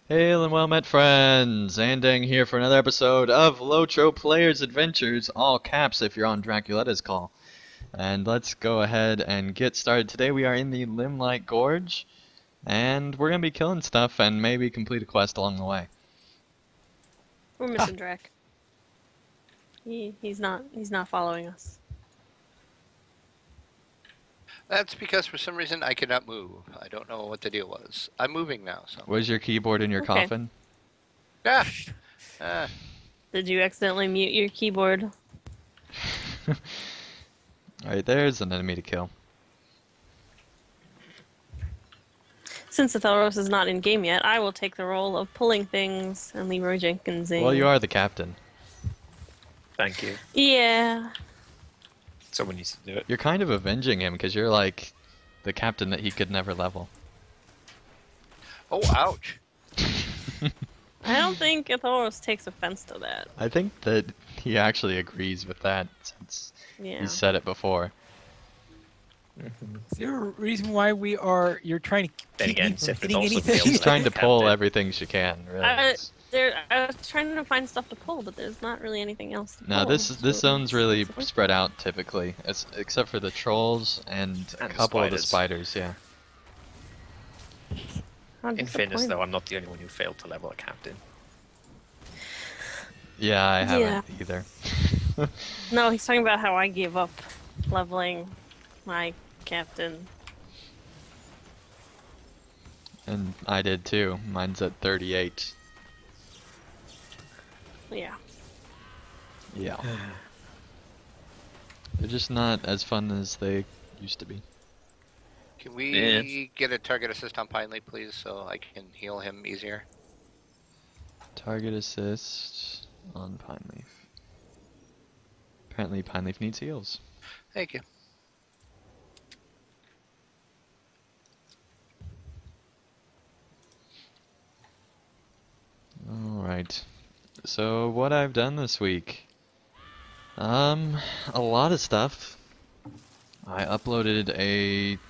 Hail and well met friends! Andang here for another episode of LOTRO Players Adventures, all caps if you're on Draculetta's call. And let's go ahead and get started. Today we are in the Limelight Gorge, and we're gonna be killing stuff and maybe complete a quest along the way. We're missing Drac. He's not following us. That's because for some reason I could not move. I don't know what the deal was. I'm moving now, so. Was your keyboard in your Okay. coffin? Ah. Did you accidentally mute your keyboard? Alright, there's an enemy to kill. Since the Thelros is not in game yet, I will take the role of pulling things and Leroy Jenkinsing. Well, you are the captain. Thank you. Yeah. Someone needs to do it. You're kind of avenging him because you're like the captain that he could never level. Oh, ouch. I don't think Thelros takes offense to that. I think that he actually agrees with that since Yeah. he said it before. Is there a reason why you're trying to Then keep again, me from Sif would hitting also anything? fail She's to trying to level pull captain. everything she can, really. I was trying to find stuff to pull, but there's not really anything else to No, pull. this so zone's really it's- spread out typically, except for the trolls and a And the couple of the spiders. Yeah. How In fairness, disappointing. though, I'm not the only one who failed to level a captain. Yeah, I haven't Yeah. either. No, he's talking about how I gave up leveling my captain. And I did too. Mine's at 38. Yeah. Yeah. They're just not as fun as they used to be. Can we get a target assist on Pineley, please, so I can heal him easier? Target assist on Pineleaf. Apparently Pineleaf needs heals. Thank you. Alright. So what I've done this week. A lot of stuff. I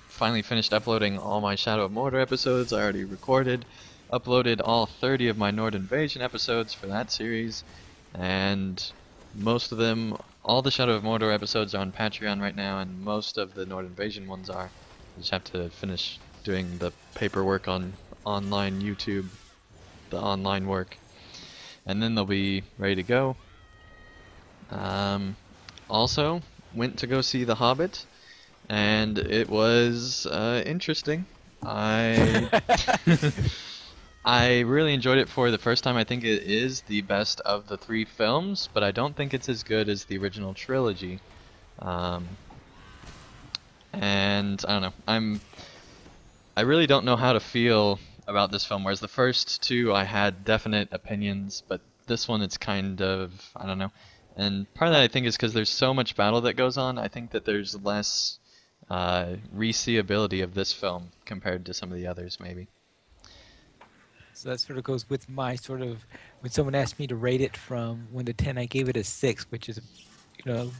finally finished uploading all my Shadow of Mordor episodes I already recorded. Uploaded all 30 of my Nord Invasion episodes for that series. And most of them, all the Shadow of Mordor episodes are on Patreon right now, and most of the Nord Invasion ones are. I just have to finish doing the paperwork on online YouTube, the online work, and then they'll be ready to go. Also, went to go see The Hobbit, and it was interesting. I really enjoyed it for the first time. I think it is the best of the three films, but I don't think it's as good as the original trilogy. And I don't know. I really don't know how to feel about this film, whereas the first two I had definite opinions, but this one it's kind of, I don't know. And part of that I think is because there's so much battle that goes on. I think that there's less reseeability of this film compared to some of the others, maybe. So that sort of goes with my sort of, when someone asked me to rate it from 1 to 10, I gave it a 6, which is,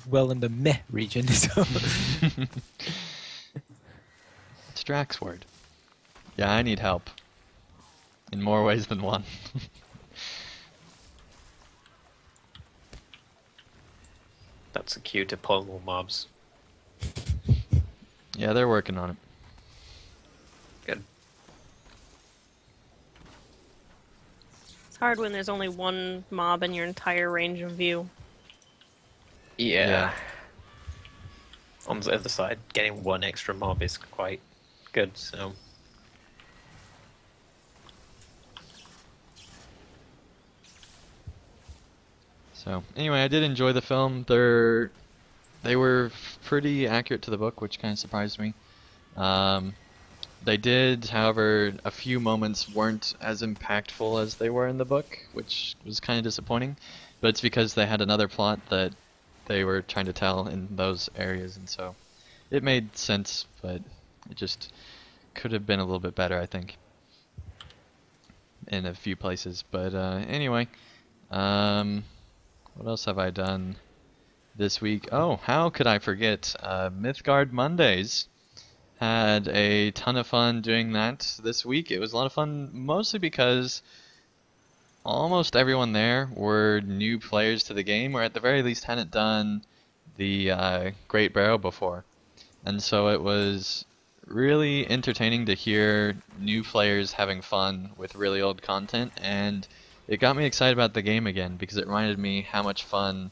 well in the meh region. So. It's Drax's word. Yeah, I need help. In more ways than one. That's a cue to pull more mobs. Yeah, they're working on it. Good. It's hard when there's only one mob in your entire range of view. Yeah. On the other side, getting one extra mob is quite good, so... So, anyway, I did enjoy the film. They were pretty accurate to the book, which kind of surprised me. They did, however, a few moments weren't as impactful as they were in the book, which was kind of disappointing. But it's because they had another plot that they were trying to tell in those areas, and so it made sense, but it just could have been a little bit better, I think, in a few places. But anyway, what else have I done this week? Oh, how could I forget? Mythgard Mondays. Had a ton of fun doing that this week. It was a lot of fun, mostly because almost everyone there were new players to the game, or at the very least hadn't done the Great Barrow before. And so it was really entertaining to hear new players having fun with really old content, and it got me excited about the game again because it reminded me how much fun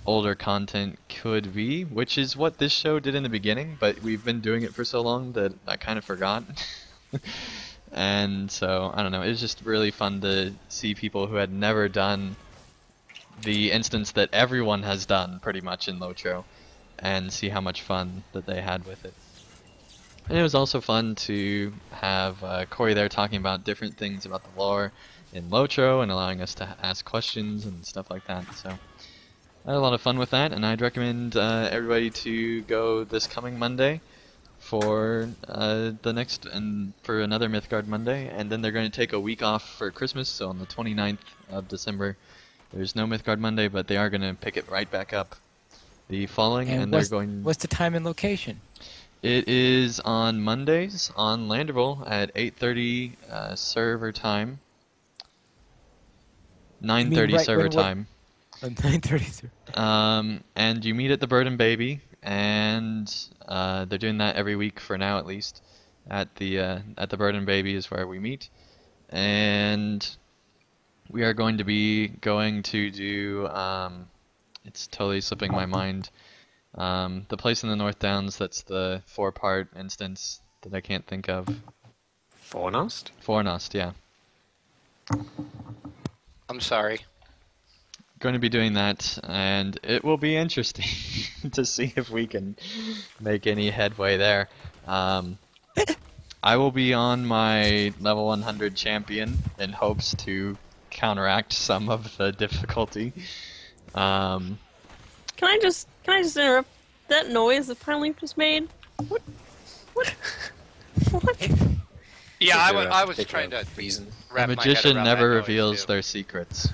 older content could be, which is what this show did in the beginning, but we've been doing it for so long that I kind of forgot. And so, I don't know, it was just really fun to see people who had never done the instance that everyone has done pretty much in LOTRO, and see how much fun that they had with it. And it was also fun to have Corey there talking about different things about the lore in LOTRO and allowing us to ask questions and stuff like that. So I had a lot of fun with that, and I'd recommend everybody to go this coming Monday for for another Mythgard Monday, and then they're going to take a week off for Christmas. So on the 29th of December, there's no Mythgard Monday, but they are going to pick it right back up the following, and they're going. What's the time and location? It is on Mondays on Landerville at 8:30 server time. 9:30 server time. 9:30. And you meet at the Bird and Baby, and they're doing that every week for now at least. At the Bird and Baby is where we meet, and we are going to be going to do. It's totally slipping my mind. The place in the North Downs that's the 4-part instance that I can't think of. Fornost? Fornost, yeah. I'm sorry. Going to be doing that, and it will be interesting to see if we can make any headway there. I will be on my level 100 champion in hopes to counteract some of the difficulty. Can I just interrupt? That noise that Pine Leaf just made? What? Yeah, I was trying to reason. wrap The my head magician around never that noise, reveals too. their secrets.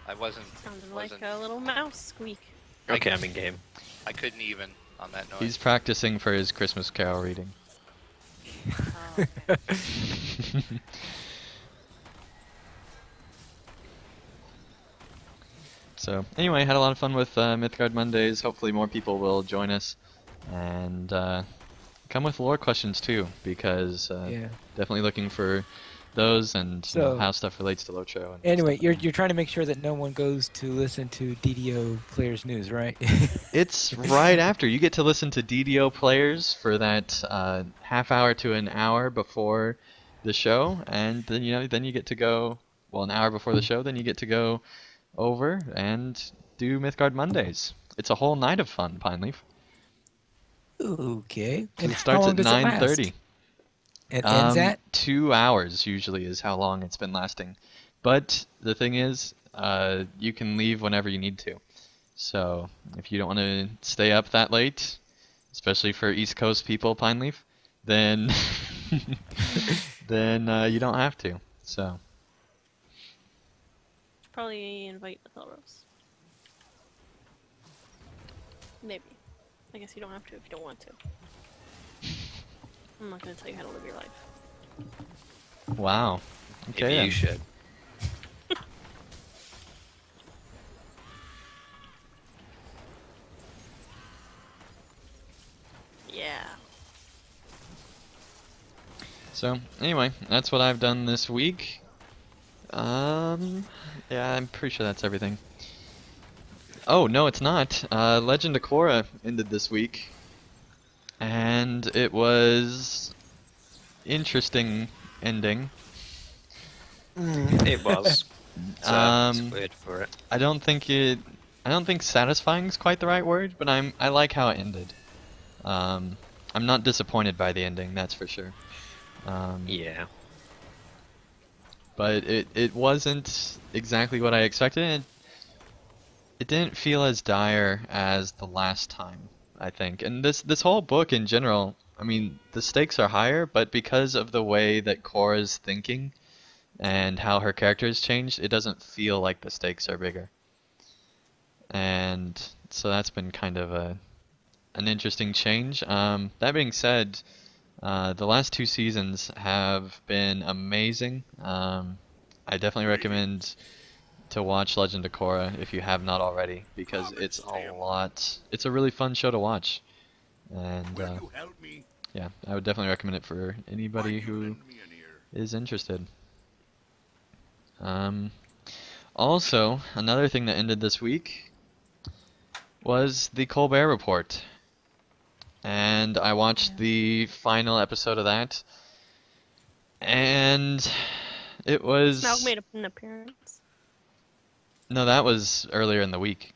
I wasn't. Sounded like a little mouse squeak. Okay, I'm in game. I couldn't even on that noise. He's practicing for his Christmas Carol reading. Oh, okay. So anyway, had a lot of fun with Mythgard Mondays. Hopefully more people will join us, and come with lore questions too, because Yeah. definitely looking for those and you know, So- how stuff relates to LOTRO. And Anyway, stuff you're like you're trying to make sure that no one goes to listen to DDO Players News, right? that. It's right after you get to listen to DDO players for that half hour to an hour before the show, and then then you get to go an hour before the show, then you get to go over and do Mythgard Mondays. It's a whole night of fun, Pineleaf. Okay. So And it how starts long at does it last? 9:30. It ends at? 2 hours usually is how long it's been lasting. But the thing is, you can leave whenever you need to. So if you don't want to stay up that late, especially for East Coast people, Pineleaf, then then you don't have to. So Probably invite Athelros. Maybe. I guess you don't have to if you don't want to. I'm not gonna tell you how to live your life. wow. Okay. Maybe then. you should. Yeah. So anyway, that's what I've done this week. Yeah, I'm pretty sure that's everything. Oh, no, it's not. Legend of Korra ended this week. And it was interesting ending. It was. It's Um, weird for it. I don't think satisfying is quite the right word, but I like how it ended. I'm not disappointed by the ending, that's for sure. Yeah. But it wasn't exactly what I expected. And it didn't feel as dire as the last time, I think. And this whole book in general, I mean, the stakes are higher, but because of the way that Korra's thinking and how her character has changed, it doesn't feel like the stakes are bigger. And so that's been kind of an interesting change. That being said, the last 2 seasons have been amazing. I definitely recommend to watch Legend of Korra if you have not already, because it's a lot. It's a really fun show to watch, and yeah, I would definitely recommend it for anybody who is interested. Also, another thing that ended this week was the Colbert Report, and I watched the final episode of that, and it was. Smaug made an appearance. No, that was earlier in the week.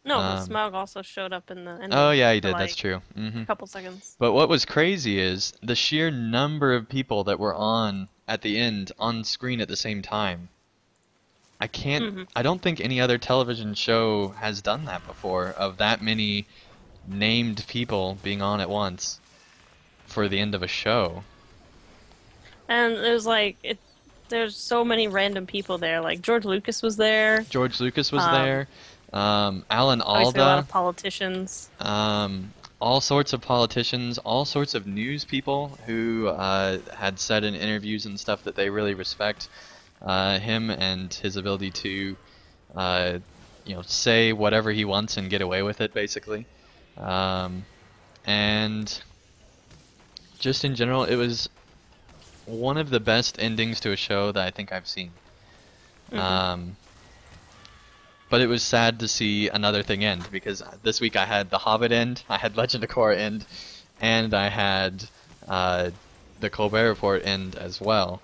No, but Smaug also showed up in the ending. Oh yeah, he for, did. like, That's true. a couple seconds. But what was crazy is the sheer number of people that were on at the end on screen at the same time. I can't. I don't think any other television show has done that before, of that many named people being on at once for the end of a show. And it was like there's so many random people there. Like George Lucas was there. George Lucas was there. Alan Obviously a lot Alda. of politicians. All sorts of politicians, all sorts of news people who had said in interviews and stuff that they really respect him and his ability to, say whatever he wants and get away with it, basically. And just in general, it was one of the best endings to a show that I think I've seen. But it was sad to see another thing end, because this week I had The Hobbit end, I had Legend of Korra end, and I had the Colbert Report end as well.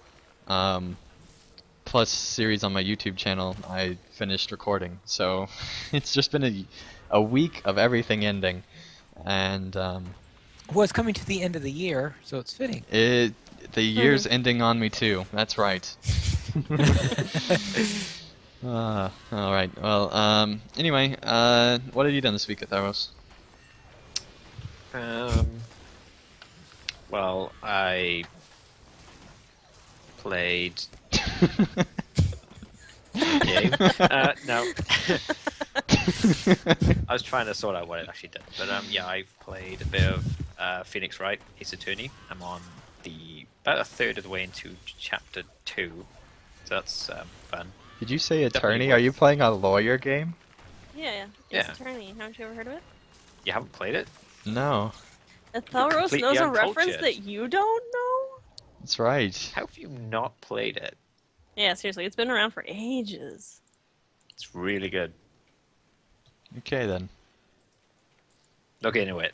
Plus series on my YouTube channel I finished recording, so it's just been a week of everything ending, and Well, it's coming to the end of the year, so it's fitting. the year's ending on me too. That's right. All right. Well, anyway, what have you done this week at Theros? Well, I played game. No. I was trying to sort out what it actually did. But yeah, I've played a bit of Phoenix Wright, Ace Attorney. I'm on about a third of the way into chapter 2. So that's fun. Did you say attorney? Definitely Are you playing a lawyer game? Yeah. Yeah. Attorney. Haven't you ever heard of it? You haven't played it? No. Theros completely knows a reference uncultured. that you don't know? That's right. How have you not played it? Yeah, seriously, it's been around for ages. It's really good. Okay then. Look into it.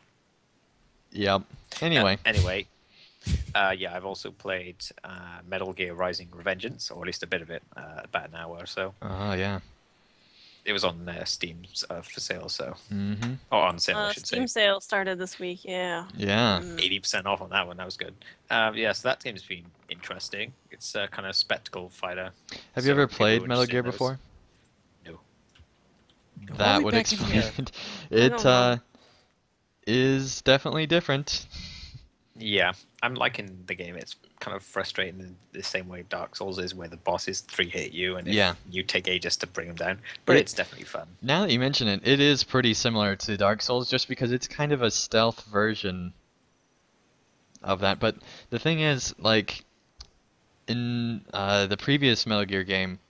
Yep. Anyway. Anyway, yeah, I've also played Metal Gear Rising: Revengeance, or at least a bit of it, about an hour or so. Oh yeah. It was on Steam for sale, so Mm-hmm. or on sale, I should Steam say. sale started this week, yeah. Yeah. 80% off on that one. That was good. Yeah, so that game's been interesting. It's a kind of spectacle fighter. Have So you ever people played who are Metal interested Gear in those- before? No. That Why we would back in explain here? it. I don't know. Is definitely different. Yeah, I'm liking the game. It's kind of frustrating in the same way Dark Souls is, where the bosses 3-hit you, and Yeah. you take ages to bring them down. But It- it's definitely fun. Now that you mention it, it is pretty similar to Dark Souls, just because it's kind of a stealth version of that. But the thing is, like, in the previous Metal Gear game,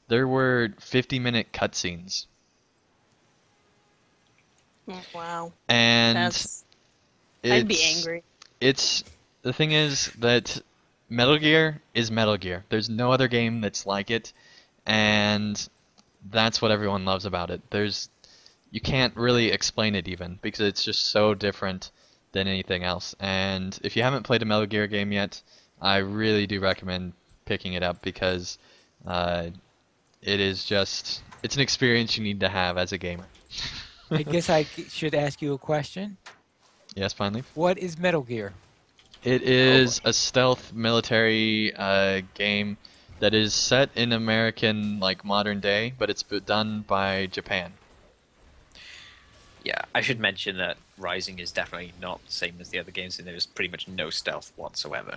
there were 50-minute cutscenes. Wow. And I'd be it's- angry. It's the thing is that Metal Gear is Metal Gear. There's no other game that's like it, and that's what everyone loves about it. You can't really explain it even, because it's just so different than anything else. And if you haven't played a Metal Gear game yet, I really do recommend picking it up, because it is just, it's an experience you need to have as a gamer. I guess I should ask you a question. Yes, finally. What is Metal Gear? It is a stealth military game that is set in American, like, modern day, but it's done by Japan. Yeah, I should mention that Rising is definitely not the same as the other games, and there's pretty much no stealth whatsoever.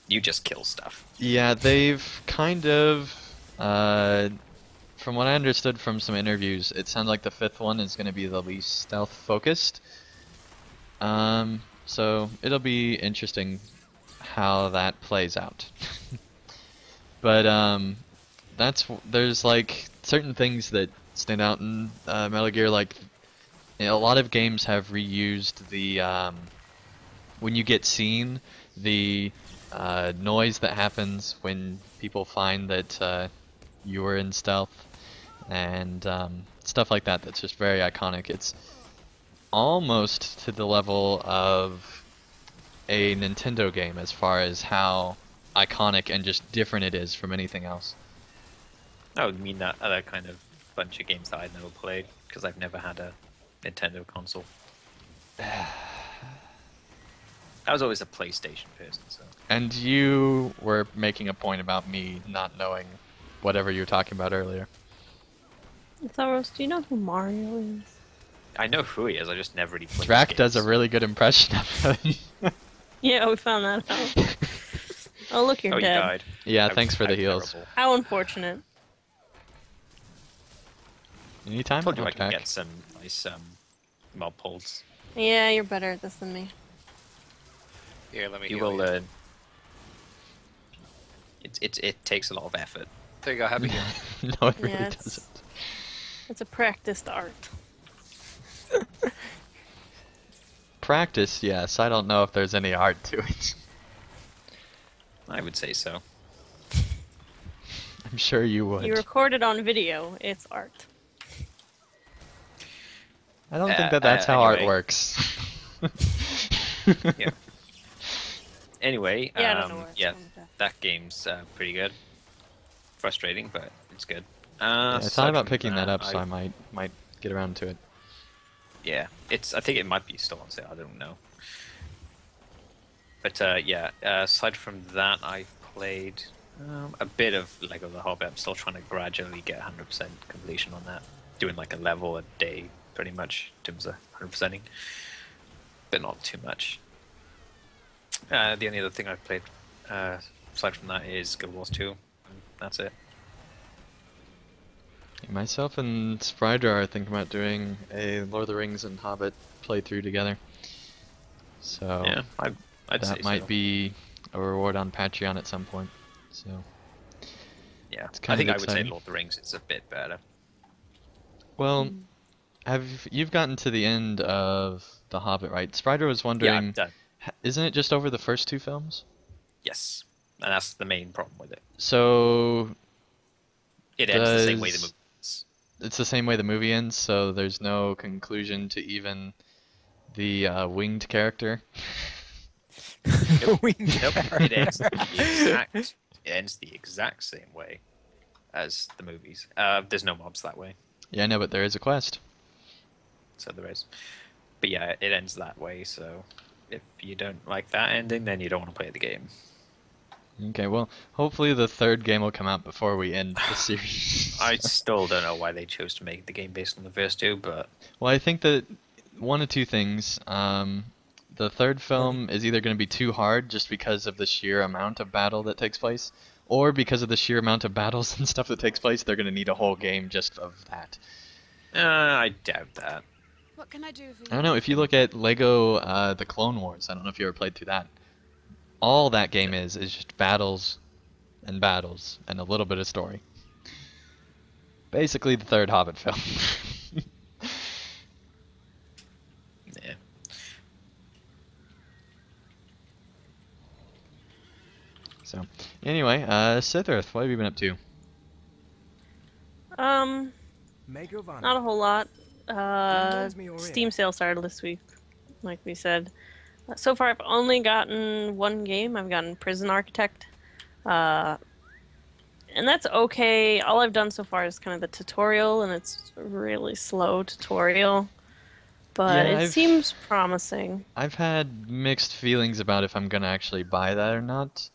You just kill stuff. Yeah, they've kind of, from what I understood from some interviews, it sounds like the 5th one is going to be the least stealth focused. So it'll be interesting how that plays out. But there's like certain things that stand out in Metal Gear. Like a lot of games have reused the when you get seen, the noise that happens when people find that you were in stealth, and stuff like that. That's just very iconic. It's almost to the level of a Nintendo game as far as how iconic and just different it is from anything else. I would mean that other kind of bunch of games that I've never played because I've never had a Nintendo console. I was always a PlayStation person, so. And you were making a point about me not knowing whatever you were talking about earlier. Thoros, do you know who Mario is? I know who he is. I just never really played. Drac does a really good impression of him. Yeah, we found that out. Oh, look, you're Oh, dead. you died. Yeah, How- thanks for the how heals. terrible. How unfortunate. Anytime, I told you I'll I can attack. get some nice mob pulls. Yeah, you're better at this than me. Here, let me You heal will you. learn. It takes a lot of effort. There you go, happy heal. No, it really Yeah, doesn't. it's a practiced art. Practice, yes. I don't know if there's any art to it. I would say so. I'm sure you would. You record it on video, it's art. I don't think that that's how art anyway. works. Yeah. Anyway, Yeah, I don't know where it's yeah, going with that. that game's pretty good. Frustrating, but it's good. Yeah, I aside thought about from picking that up, so I I've- might get around to it. Yeah, I think it might be still on sale. I don't know. But yeah, aside from that, I played a bit of Lego The Hobbit. I'm still trying to gradually get 100% completion on that. Doing like a level a day, pretty much, in terms of 100%ing. But not too much. The only other thing I've played aside from that is Guild Wars 2. And that's it. Myself and Sprider are thinking about doing a Lord of the Rings and Hobbit playthrough together. So Yeah, I'd say that might so. be a reward on Patreon at some point. So Yeah, it's I kind think of I would say exciting. Lord of the Rings is a bit better. Well, you've gotten to the end of The Hobbit, right? Sprider was Yeah, wondering, I'm done. isn't it just over the first two films? Yes, and that's the main problem with it. So It ends the same way the Does- movie ends. it's the same way the movie ends, so there's no conclusion to even the winged character. Winged Nope, carrot. it ends the exact same way as the movies. There's no mobs that way, Yeah, I know, but there is a quest. so there is. But yeah, it ends that way. So if you don't like that ending, then you don't want to play the game. Okay, well, hopefully the third game will come out before we end the series. I still don't know why they chose to make the game based on the first two, but Well, I think that one of two things. The third film is either going to be too hard just because of the sheer amount of battle that takes place, or because of the sheer amount of battles and stuff that takes place, they're going to need a whole game just of that. I doubt that. What can I do for you? I don't know, if you look at Lego The Clone Wars, I don't know if you ever played through that. All that game is just battles and a little bit of story. Basically the third Hobbit film. Yeah. So, anyway, Sithirth, what have you been up to? Not a whole lot. Reminds me, Aurea. Steam sale started this week, like we said. So far, I've only gotten one game. I've gotten Prison Architect, and that's okay. All I've done so far is kind of the tutorial, and it's a really slow tutorial, but Yeah, it I've- seems promising. I've had mixed feelings about if I'm gonna actually buy that or not.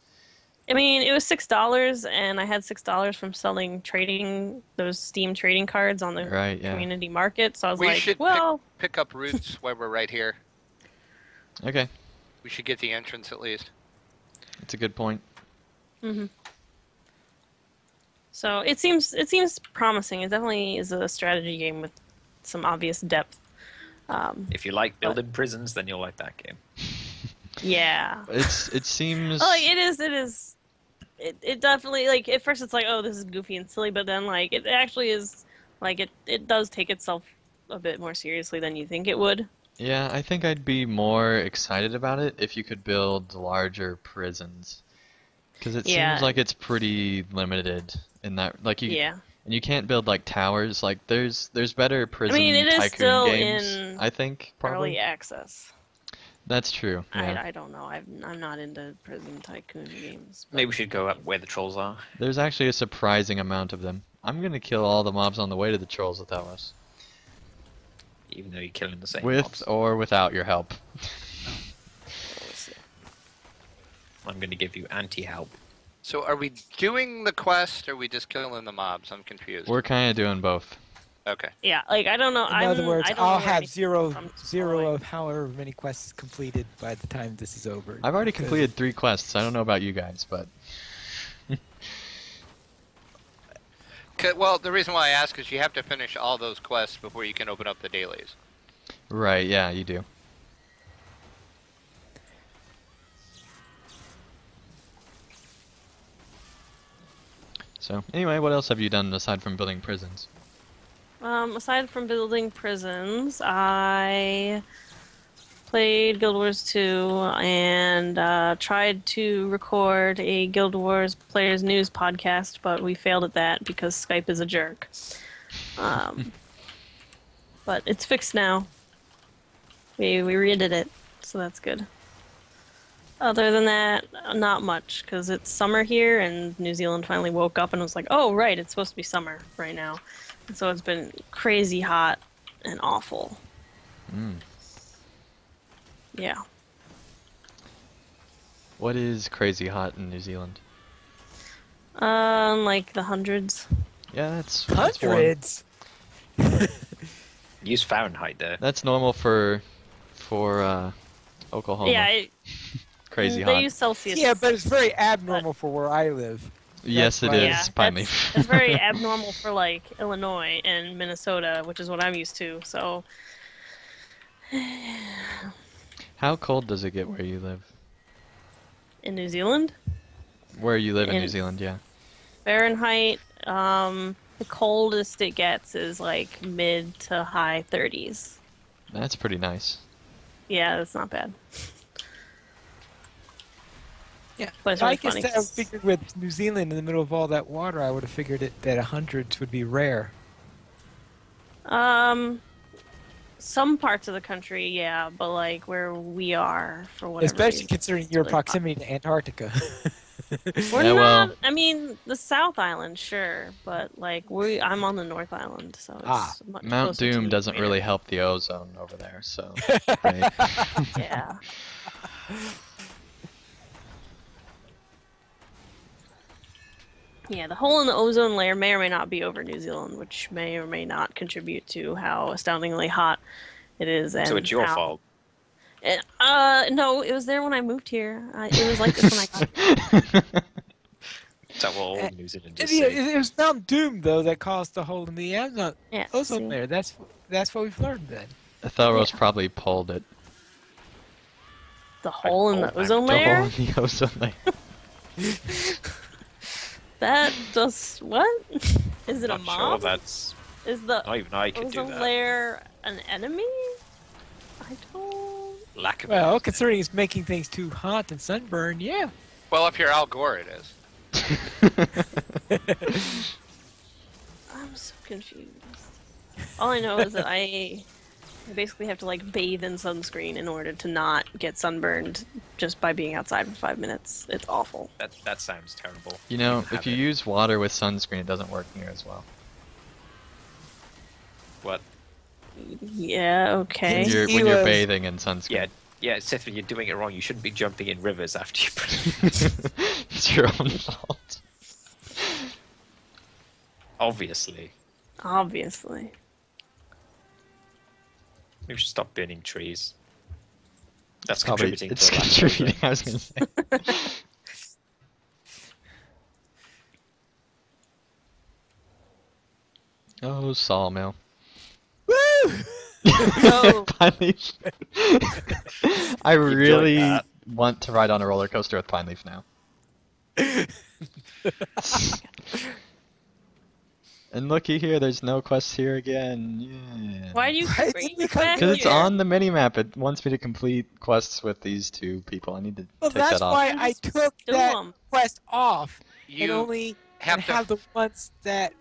I mean, it was $6, and I had $6 from selling those Steam trading cards on the Right, yeah. community market. So I was We like, should well, pick up routes while we're right here. Okay, We should get the entrance at least. that's a good point. so it seems promising. It definitely is a strategy game with some obvious depth. If you like building prisons, then you'll like that game. Yeah. It seems Oh, it is it definitely, like, at first it's like, oh, this is goofy and silly, but then, like, it actually is, like, it does take itself a bit more seriously than you think it would. Yeah, I think I'd be more excited about it if you could build larger prisons. Because it Yeah. seems like it's pretty limited in that, like Yeah. and you can't build like towers. Like there's better prison it is tycoon still games, in I think, probably. Early access. That's true. Yeah. I don't know. I'm not into Prison Tycoon games. But... Maybe we should go up where the trolls are. There's actually a surprising amount of them. I'm gonna kill all the mobs on the way to the trolls with Ellis. Even though you're killing the same With mobs. or without your help. I'm going to give you anti-help. So are we doing the quest, or are we just killing the mobs? I'm confused. We're kind of doing both. Okay. Yeah, like I don't know. In other words, I don't know I'll where have anything zero comes zero from. of however many quests completed by the time this is over. I've already because- completed 3 quests. I don't know about you guys, but Well, the reason why I ask is you have to finish all those quests before you can open up the dailies. right, yeah, you do. So, anyway, what else have you done aside from building prisons? Aside from building prisons, I played Guild Wars 2 and tried to record a Guild Wars Players News podcast, but we failed at that because Skype is a jerk. But it's fixed now. We redid it, so that's good. Other than that, not much, because it's summer here, and New Zealand finally woke up and was like, oh, right, it's supposed to be summer right now. And so it's been crazy hot and awful. Mm. Yeah. What is crazy hot in New Zealand? Like the hundreds. Yeah, that's warm. Hundreds. Use Fahrenheit there. That's normal for Oklahoma. Yeah, Crazy they hot. use Celsius. Yeah, but it's very abnormal for where I live. Yes, it that's is. why- Yeah, Pine that's, leaf. that's very abnormal for like Illinois and Minnesota, which is what I'm used to. So How cold does it get where you live? in New Zealand, Where you live in New In- Zealand, yeah. Fahrenheit, the coldest it gets is like mid to high 30s. That's pretty nice. Yeah, that's not bad. Yeah, But it's I really guess funny. that I figured with New Zealand in the middle of all that water, I would have figured that hundreds would be rare. Some parts of the country, yeah, but like where we are, for whatever Especially reason, considering it's your really hot. proximity to Antarctica. We're Yeah, not. well- I mean, the South Island, sure, but like I'm on the North Island, so it's Ah, much Mount closer to Doom the doesn't equator. really help the ozone over there, so. Right. Yeah. Yeah, the hole in the ozone layer may or may not be over New Zealand, which may or may not contribute to how astoundingly hot it is. And So it's your how- fault. No, it was there when I moved here. It was like this when I got here. Is that what all New Zealanders Yeah, say? it was Mount Doom though that caused the hole in the Amazon Yeah, ozone see? layer. That's what we've learned then. Thelros probably pulled it. The hole in the Oh, ozone The hole layer? in the ozone layer. That does what? Is it a Not sure mob? that's... Is the Not even I could do ozone that. layer an enemy? I don't. Lack of Well, it. considering it's making things too hot and sunburn, yeah. Well, if you're Al Gore, it is. I'm so confused. All I know is that I basically have to like bathe in sunscreen in order to not get sunburned just by being outside for 5 minutes. It's awful. That sounds terrible. You know, can have if you it. use water with sunscreen, it doesn't work near as well. What? Yeah, okay. He When you're was- bathing in sunscreen. Yeah, Seth, you're doing it wrong. You shouldn't be jumping in rivers after you put It's your own fault. Obviously. Obviously. We should stop burning trees. That's Probably, contributing it's to the lack of contributing, I was gonna say. Oh, sawmill. Woo! No. Pine Leaf. I Keep doing really that. want to ride on a roller coaster with Pine Leaf now. And looky here, there's no quests here again. Yeah. Why do you Why keep did bringing you it come back Because it's here? on the minimap. It wants me to complete quests with these two people. I need to Well, take that's that off. why Then I just took do that 'em. quest off and You only have and to have the ones that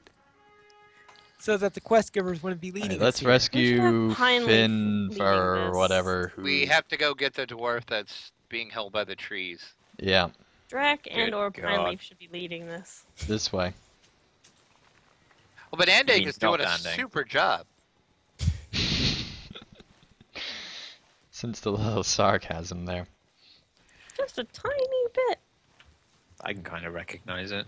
so that the quest givers wouldn't be Alright, leading let's us here. rescue Pine Leaf Finn leading or this. whatever. We Who... have to go get the dwarf that's being held by the trees. Yeah, Drac and Good or Pine God. Leaf should be leading this. this way. Well, but You Andang mean is doing a not Andang. super job. Since the little sarcasm there. Just a tiny bit. I can kind of recognize it.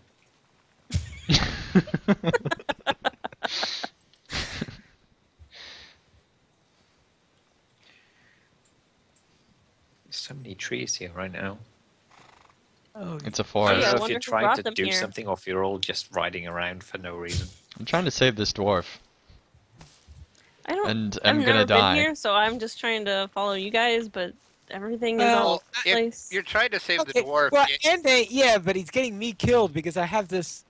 There's so many trees here right now. Oh, It's a I forest. don't yeah, I know if wonder you're who trying brought to them do here. something or if you're all just riding around for no reason. I'm trying to save this dwarf. I don't. And I've I'm never gonna been die. here, so I'm just trying to follow you guys. But everything is Well, all over the If place. you're trying to save the okay. dwarf, Well, it- yeah, but he's getting me killed because I have this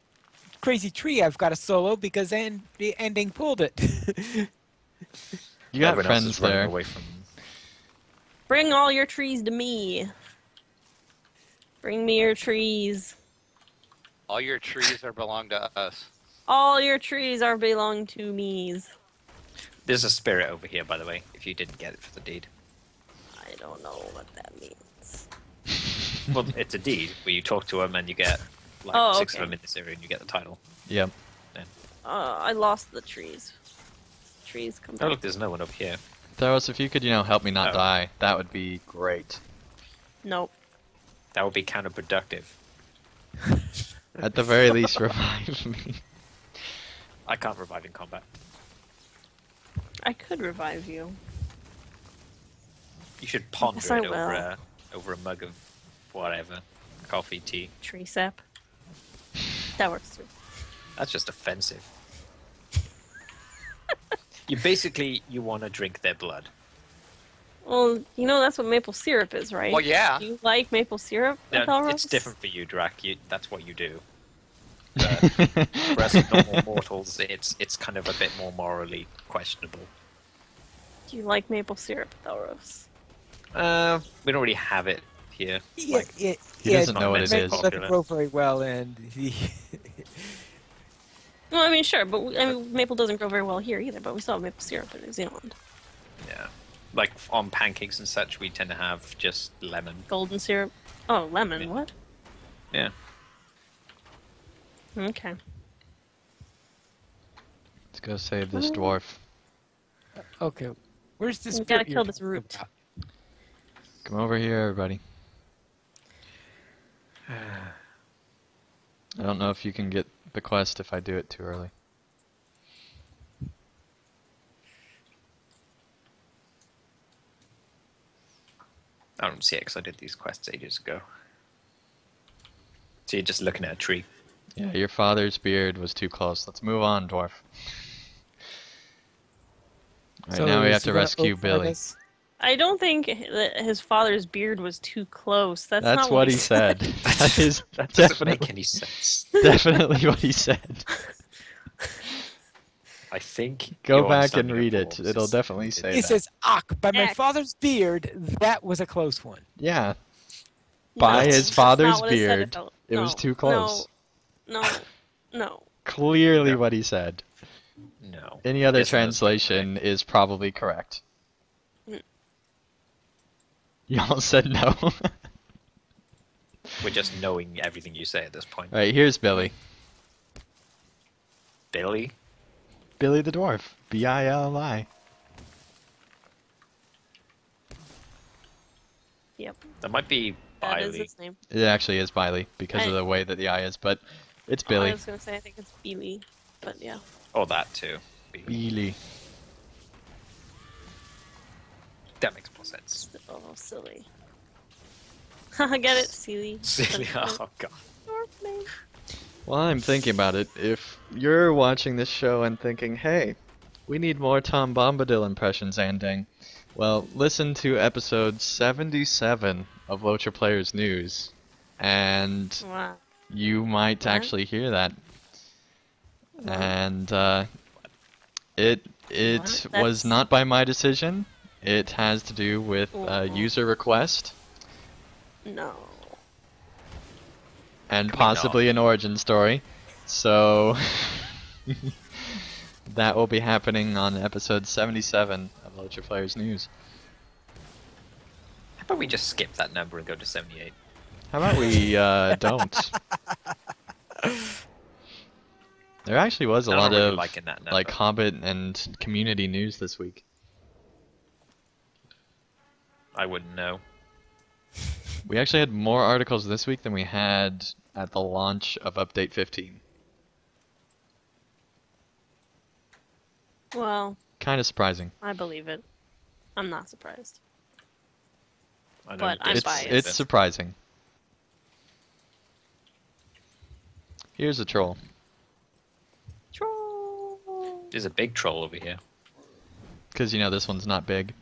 crazy tree I've got to solo because the ending pulled it. You got Everyone else friends is running there. away from. Bring all your trees to me. Bring me your trees. all your trees are belong to us. All your trees are belong to me's. There's a spirit over here, by the way, if you didn't get it for the deed. I don't know what that means. Well, it's a deed where you talk to him and you get like Oh, 6 okay. of them in this area and you get the title. Yep. I lost the trees. Trees come Oh, back. look, there's no one up here. Theros, if you could, help me not Oh. die, that would be great. Nope. That would be counterproductive. At the very least, revive me. I can't revive in combat. I could revive you. You should ponder Yes, I it over will. over a mug of whatever, coffee, tea. Tree sap. That works too. That's just offensive. You want to drink their blood. Well, you know that's what maple syrup is, right? Well, yeah. Do you like maple syrup, No, Elros? it's different for you, Drac. That's what you do. For us normal mortals, it's kind of a bit more morally questionable. Do you like maple syrup, Elros? We don't really have it here. Yeah, Like, yeah, He yeah, doesn't know what it maple is. doesn't grow very well, and he. Well, I mean, sure, but maple doesn't grow very well here either. But we still have maple syrup in New Zealand. yeah, like on pancakes and such, we tend to have just lemon. Golden syrup. Oh, lemon. Yeah. What? Yeah. Okay. Let's go save this dwarf. Okay, where's this? We gotta spirit you're kill this talking root. about? Come over here, everybody. I don't know if you can get the quest if I do it too early. I don't see it because I did these quests ages ago. So you're just looking at a tree. Yeah, your father's beard was too close. Let's move on, dwarf. Alright, So now we is have he to gonna rescue vote for Billy. this? I don't think that his father's beard was too close. That's That's not what he said. That is That doesn't definitely, make any sense. definitely what he said. I think. Go your back and understanding of read it. dwarves It'll is definitely say He that. says, "Ak, by my Ak. father's beard, that was a close one." Yeah, No, by his that's not father's what it said beard, about- it was no, too close. No, no. Clearly No. what he said. No. Any other Yes, it is translation is probably correct. Mm. Y'all said no. We're just knowing everything you say at this point. Alright, here's Billy. Billy? Billy the Dwarf. B-I-L-L-I. Yep, That might be that is Biley. his name. It actually is Biley because of I- the way that the I is, but it's Oh, Billy. I was gonna say I think it's Beely, but yeah. Or that too. Billy. That makes more sense. Oh, silly. Get it, silly. Silly. Oh god. Dwarf name. While I'm thinking about it, if you're watching this show and thinking, hey, we need more Tom Bombadil impressions, Anding, well, listen to episode 77 of LOTRO Players News, and Wow. you might What? actually hear that. What? And it What? was That's- not by my decision. It has to do with Oh. user request No. and Can we not? possibly an origin story. So that will be happening on episode 77 of LOTRO Players News. How about we just skip that number and go to 78? How about we don't? There actually was a I'm not lot really of liking that number. like Hobbit and community news this week. I wouldn't know. We actually had more articles this week than we had at the launch of Update 15. Well, Kind of surprising. I believe it. I'm not surprised. I know But you I'm did. biased. It's surprising. Here's a troll. Troll. There's a big troll over here. Because, you know, this one's not big.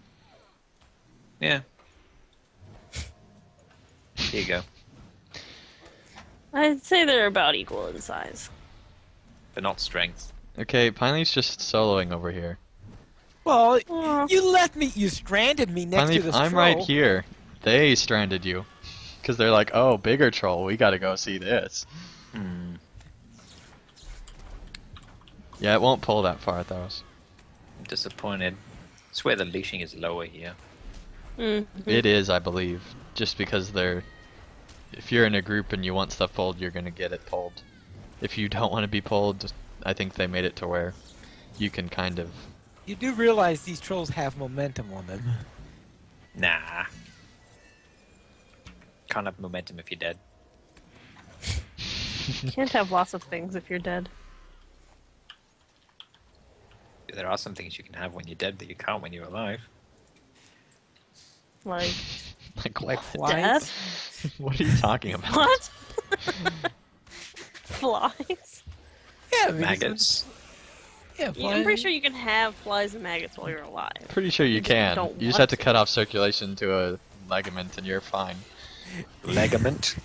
Yeah. Here you go. I'd say they're about equal in size. But not strength. Okay, Pinely's just soloing over here. Well, Aw. you left me. You stranded me next Pinely, to this I'm troll. right here. They stranded you. Because they're like, oh, bigger troll, we gotta go see this. Hmm. Yeah, it won't pull that far, though. I'm disappointed. I swear the leashing is lower here. Mhm. It is, I believe. Just because they're... If you're in a group and you want stuff pulled, you're gonna get it pulled. If you don't want to be pulled, I think they made it to where you can kind of... You do realize these trolls have momentum on them. Nah. Can't have momentum if you're dead. Can't have lots of things if you're dead. There are some things you can have when you're dead that you can't when you're alive. Like Like, Like what? flies. death? What are you talking about? What? Flies? Yeah, I mean, Maggots. Yeah, I'm flies. pretty sure you can have flies and maggots while you're alive. Pretty sure you You just can. don't You just want have to cut off circulation to a ligament and you're fine. Ligament.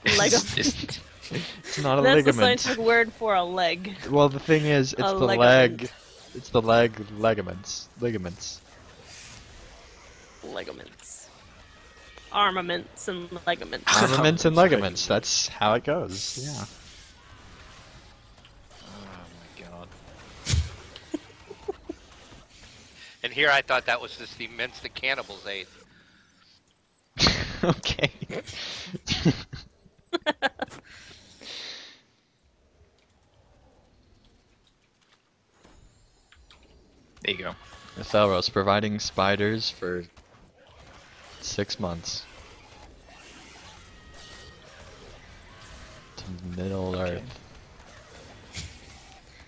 Ligament. It's not a That's the ligament. scientific word for a leg. Well, the thing is, it's A the ligament. leg. It's the leg ligaments. Ligaments. Ligaments. Armaments and ligaments. Armaments and ligaments. That's how it goes. Yeah. Oh my god. And here I thought that was just the mince the cannibals ate. Okay. There you go. Thelros providing spiders for 6 months. To Middle Earth.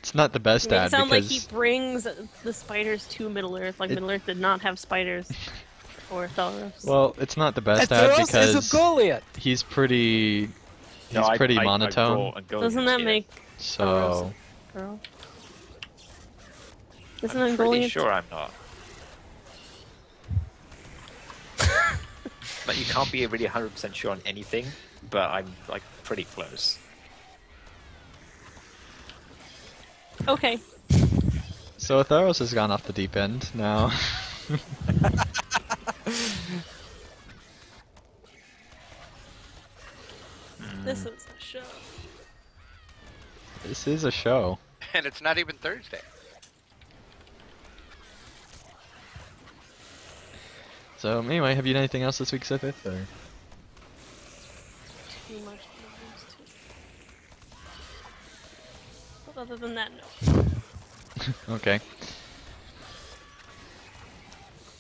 It's not the best You make it ad sound like because he brings the spiders to Middle Earth, like It- Middle Earth did not have spiders. Or Thelros. well, it's not the best That's ad is because a Goliath. he's pretty monotone. Doesn't that make So a girl? Isn't I'm that pretty Goliath? sure I'm not. Like, you can't be really 100% sure on anything, but I'm, like, pretty close. Okay. so Thelros has gone off the deep end now. This is a show. This is a show. And it's not even Thursday. So anyway, have you done anything else this week, Sithith? Or? Too much news too. But other than that, no. Okay.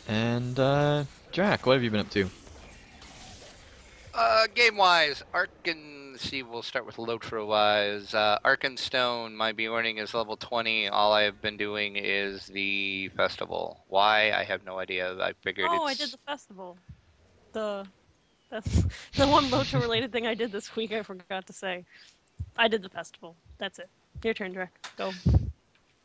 And Drac, what have you been up to? Game-wise, let's see, we'll start with Lotro-wise. Arkenstone, my Bjorning is level 20. All I have been doing is the festival. Why? I have no idea. I figured Oh, I it's... did the festival. That's the one Lotro related thing I did this week. I forgot to say. I did the festival. That's it. Your turn, Drek. Go.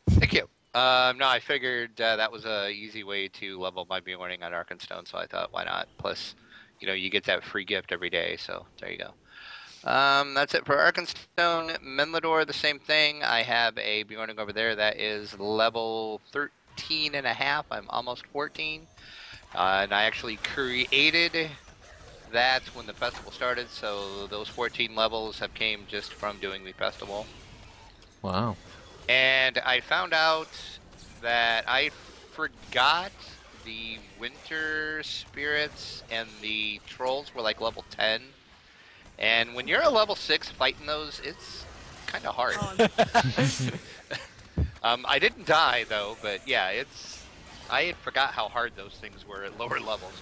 Thank you. No, I figured that was a easy way to level my Bjorning on Arkenstone, so I thought, why not? Plus, you know, you get that free gift every day, so there you go. That's it for Arkenstone. Menlador, the same thing. I have a Bjorning over there that is level 13 and a half. I'm almost 14. And I actually created that when the festival started, so those 14 levels have came just from doing the festival. Wow. And I found out that I forgot the winter spirits and the trolls were like level 10. And when you're a level 6 fighting those, it's kind of hard. I didn't die though, but yeah, I had forgot how hard those things were at lower levels.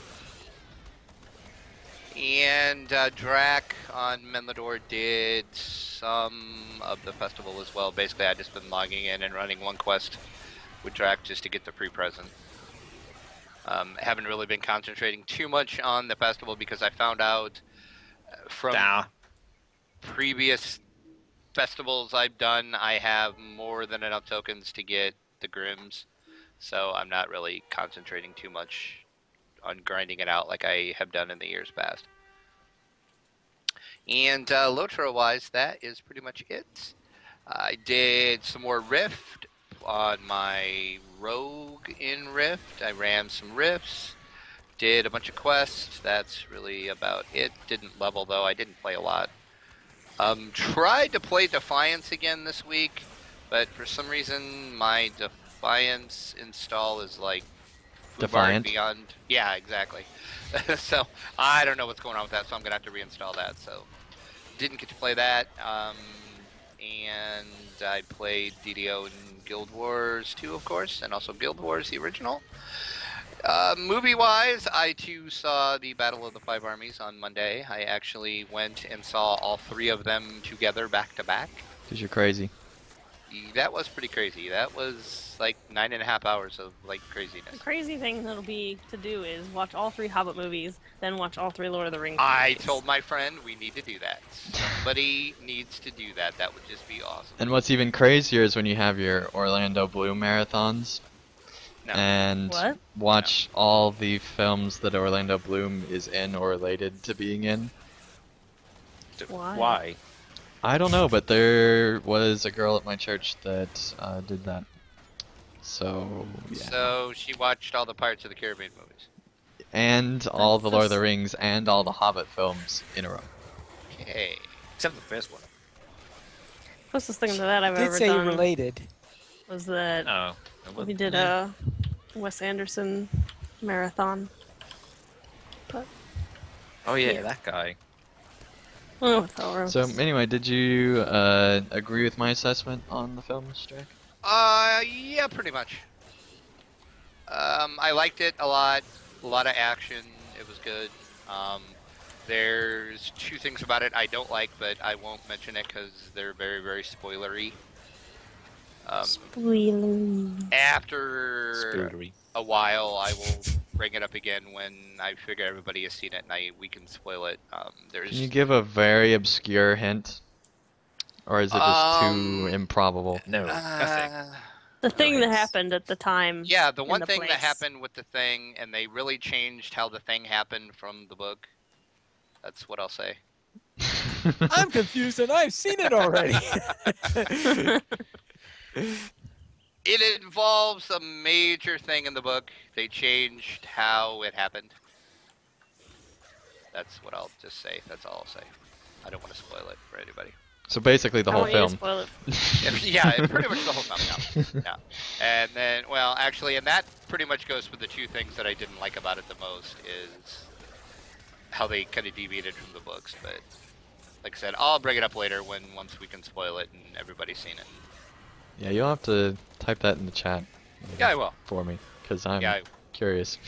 And Drac on Menlador did some of the festival as well. Basically, I just been logging in and running one quest with Drac just to get the free present. Haven't really been concentrating too much on the festival because I found out from previous festivals I've done, I have more than enough tokens to get the Grims. So I'm not really concentrating too much on grinding it out like I have done in the years past. And LOTRO wise, that is pretty much it. I did some more Rift on my Rogue in Rift. I ran some Rifts, did a bunch of quests. That's really about it. Didn't level though, I didn't play a lot. Tried to play Defiance again this week, but for some reason my Defiance install is like Defiant? beyond. Yeah, exactly. So I don't know what's going on with that, so I'm gonna have to reinstall that. So didn't get to play that. And I played DDO and Guild Wars 2, of course, and also Guild Wars the original. Movie-wise, I too saw the Battle of the Five Armies on Monday. I actually went and saw all three of them together back to back. Because you're crazy. That was pretty crazy. That was like 9.5 hours of like The craziness. crazy thing that'll be to do is watch all 3 Hobbit movies, then watch all 3 Lord of the Rings I movies. told my friend we need to do that. Somebody needs to do that. That would just be awesome. And what's even crazier is when you have your Orlando Bloom marathons No. and What? watch all the films that Orlando Bloom is in or related to being in. Why? I don't know, but there was a girl at my church that did that. So, yeah. So she watched all the Pirates of the Caribbean movies. And all the Lord of the That's- Rings and all the Hobbit films in a row. Okay. Except the first one. Closest thing to that I've Did ever say done related. was that No. we did a Wes Anderson marathon. But Oh yeah, Yeah. that guy. oh, with Elros. So, anyway, did you agree with my assessment on the films, Jack? Yeah, pretty much. I liked it a lot of action, it was good. There's 2 things about it I don't like, but I won't mention it because they're very, very spoilery. After Spoilery. a while, I will bring it up again when I figure everybody has seen it and we can spoil it. There's Can you give a very obscure hint? Or is it just too Um, improbable? No, nothing. the thing that Nice. happened at the time. Yeah, the in one the thing that place. happened with the thing, and they really changed how the thing happened from the book. That's what I'll say. I'm confused and I've seen it already. It involves a major thing in the book. They changed how it happened. That's what I'll just say. That's all I'll say. I don't want to spoil it for anybody. So basically the I whole want you to film. spoil it. Yeah, it pretty much the whole film. Yeah. Yeah. And then, well, actually, and that pretty much goes with the 2 things that I didn't like about it the most is how they kind of deviated from the books. But like I said, I'll bring it up later once we can spoil it and everybody's seen it. Yeah, you'll have to type that in the chat. Yeah, I will. For me, because I'm Yeah, curious.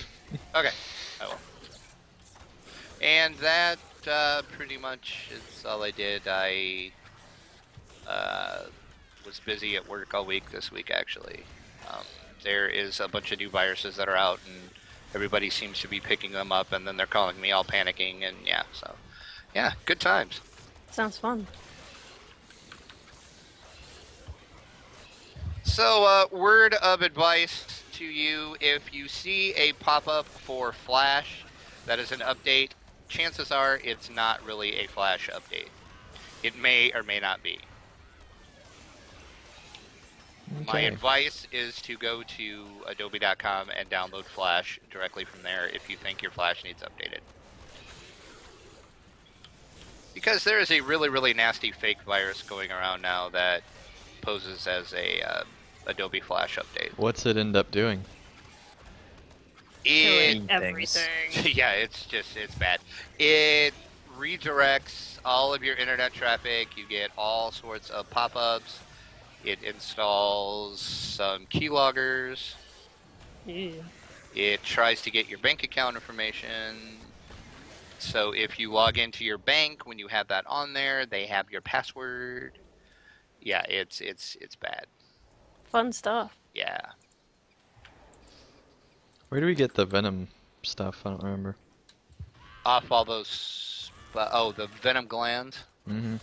Okay, I will. And that pretty much is all I did. I was busy at work all week this week, actually. There is a bunch of new viruses that are out, and everybody seems to be picking them up, and then they're calling me all panicking, and yeah, so yeah, good times. Sounds fun. So, word of advice to you: if you see a pop-up for Flash that is an update, chances are it's not really a Flash update. It may or may not be. My Okay. advice is to go to adobe.com and download Flash directly from there if you think your Flash needs updated. Because there is a really, really nasty fake virus going around now that poses as a Adobe Flash update. What's it end up doing? Killing It, everything. yeah, it's bad. It redirects all of your internet traffic. You get all sorts of pop-ups. It installs some keyloggers. Ew. It tries to get your bank account information. So if you log into your bank, when you have that on there, they have your password. Yeah, it's bad. Fun stuff. Yeah. Where do we get the venom stuff? I don't remember. Off all those, the venom glands. Mm-hmm.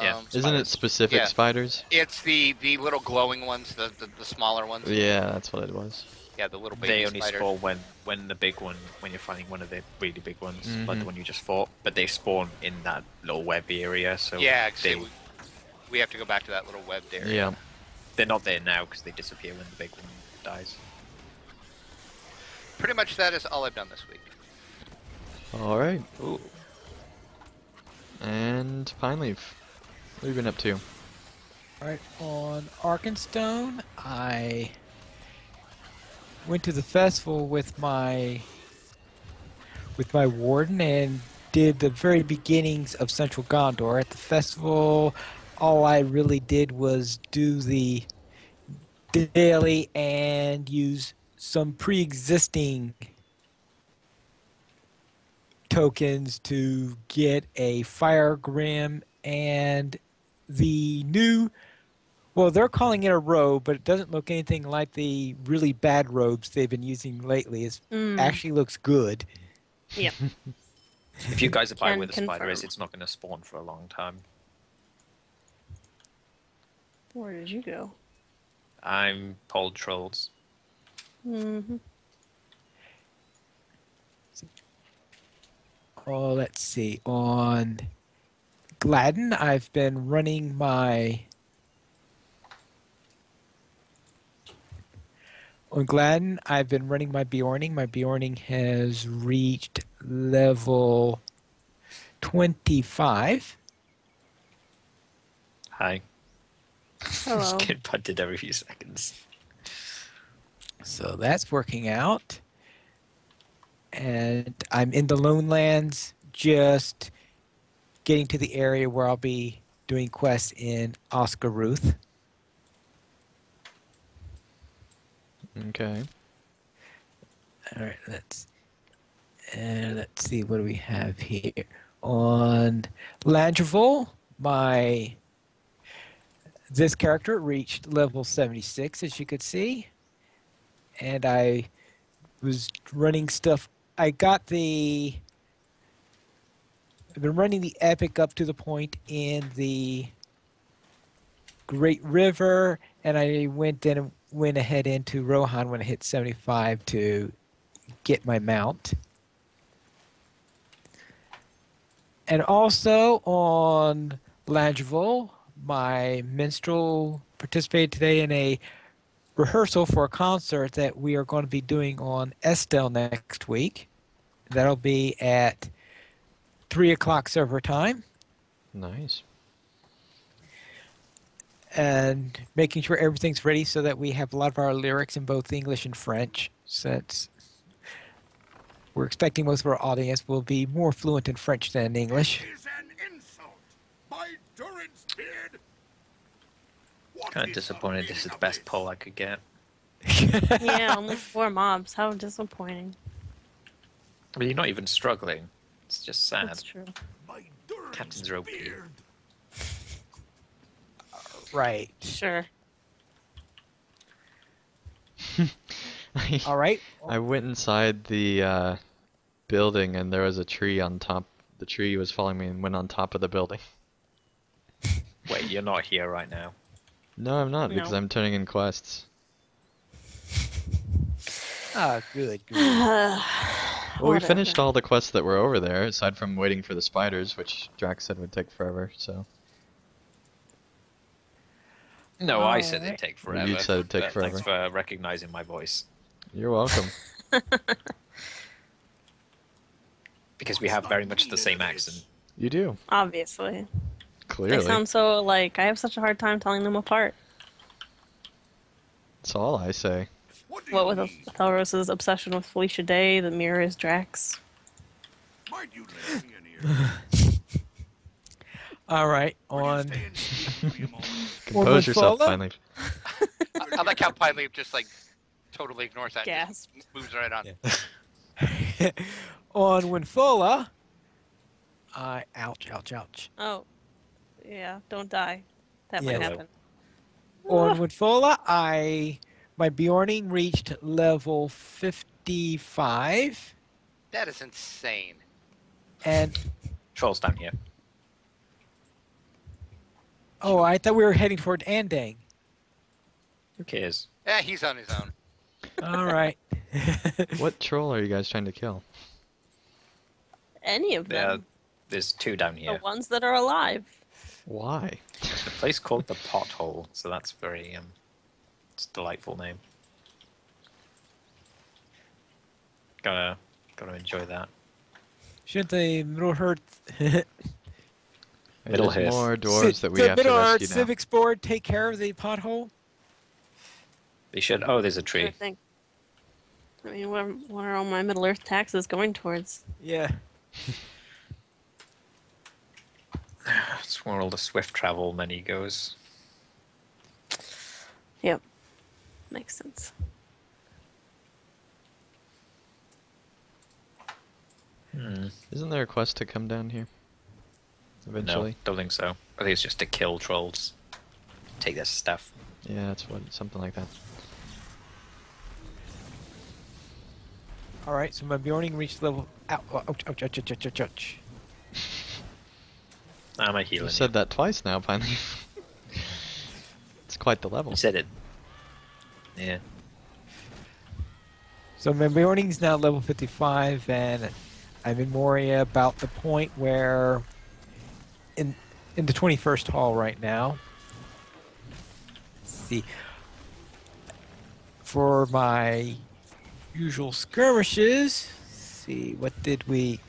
Yeah. Isn't it Spiders. specific Yeah. spiders? It's the little glowing ones, the smaller ones. Yeah, that's what it was. Yeah, the little baby They only spiders. spawn when the big one, when you're finding one of the really big ones, like Mhm. the one you just fought. But they spawn in that little web area, so Yeah, they, we have to go back to that little webbed area. Yeah. they're not there now because they disappear when the big one dies. Pretty much that is all I've done this week. All right. Ooh. And Pine Leaf. What have you been up to? Alright, on Arkenstone, I went to the festival with my warden and did the very beginnings of Central Gondor. At the festival, all I really did was do the daily and use some pre-existing tokens to get a Fire Grim and the new, well, they're calling it a robe, but it doesn't look anything like the really bad robes they've been using lately. It actually looks good. Yep. If you guys abide Can where the spider confirm. is, it's not going to spawn for a long time. Where did you go? I'm Polled Trolls. Mm-hmm. Oh, let's see. On Gladden, I've been running my... On Gladden, I've been running my Bjorning. My Bjorning has reached level 25. Hi. Hello. Just get punted every few seconds. So that's working out. And I'm in the Lone Lands, just getting to the area where I'll be doing quests in Oscar Ruth. Okay. All right, let's see, what do we have here? On Landreval, this character reached level 76, as you could see, and I was running stuff. I've been running the epic up to the point in the Great River, and I went ahead into Rohan when I hit 75 to get my mount. And also on Langeville, my minstrel participated today in a rehearsal for a concert that we are going to be doing on Estelle next week. That'll be at 3 o'clock server time. Nice. And making sure everything's ready so that we have a lot of our lyrics in both English and French. Since we're expecting most of our audience will be more fluent in French than English. Is an insult. By Durin's beard. What Kind of is disappointed. the This is the meaning of best this? poll I could get. Yeah, only 4 mobs. How disappointing. I mean, you're not even struggling. It's just sad. That's true. By Durin's Captain's OP. beard. Right. Sure. All right. I went inside the building and there was a tree on top. The tree was following me and went on top of the building. Wait, you're not here right now. No, I'm not because No. I'm turning in quests. Ah, good. Well, we Whatever. finished all the quests that were over there, aside from waiting for the spiders, which Drax said would take forever, so... No, I said it'd Alright. take forever. You said it'd take but forever. Thanks for recognizing my voice. You're welcome. Because we have very much the same accent. You do. Obviously. They Clearly. sound so alike. I have such a hard time telling them apart. That's all I say. What do What you with need? Thalros's obsession with Felicia Day, the mirror is Drax. Might you lend me an ear? All right, Will you on stay and speak to me a moment? Compose yourself, Winfola? finally. I like how Pine Leaf just like totally ignores that. And Gasp. just moves right on. Yeah. on Winfola, ouch. Oh. Yeah, don't die. That Yeah. might happen. On Winfola, my Bjorning reached level 55, That is insane. and Troll's down here. oh, I thought we were heading toward Andang. Who cares? Yeah, he's on his own. All right. What troll are you guys trying to kill? Any of There, them. there's two down The here. ones that are alive. Why? A place called the Pothole, so that's very it's a delightful name. Gotta enjoy that. Shouldn't the Middle Earth Middle There's Earth. more dwarves that we the have to Middle Earth rescue now. Civics Board take care of the pothole? They should. Oh, there's a I tree. think. I mean, what are all my Middle Earth taxes going towards? Yeah. That's where all the swift travel money goes. Yep. Makes sense. Isn't there a quest to come down here? Eventually? No, don't think so. I think it's just to kill trolls. Take their stuff. Yeah, that's what, something like that. All right, so my Bjorning reached level. Ouch. I'm a healer. You said that twice now, finally. It's quite the level. You said it. Yeah. So my Bjorning's now level 55, and I'm in Moria about the point where in the 21st hall right now. Let's see. For my usual skirmishes, let's see, what did we...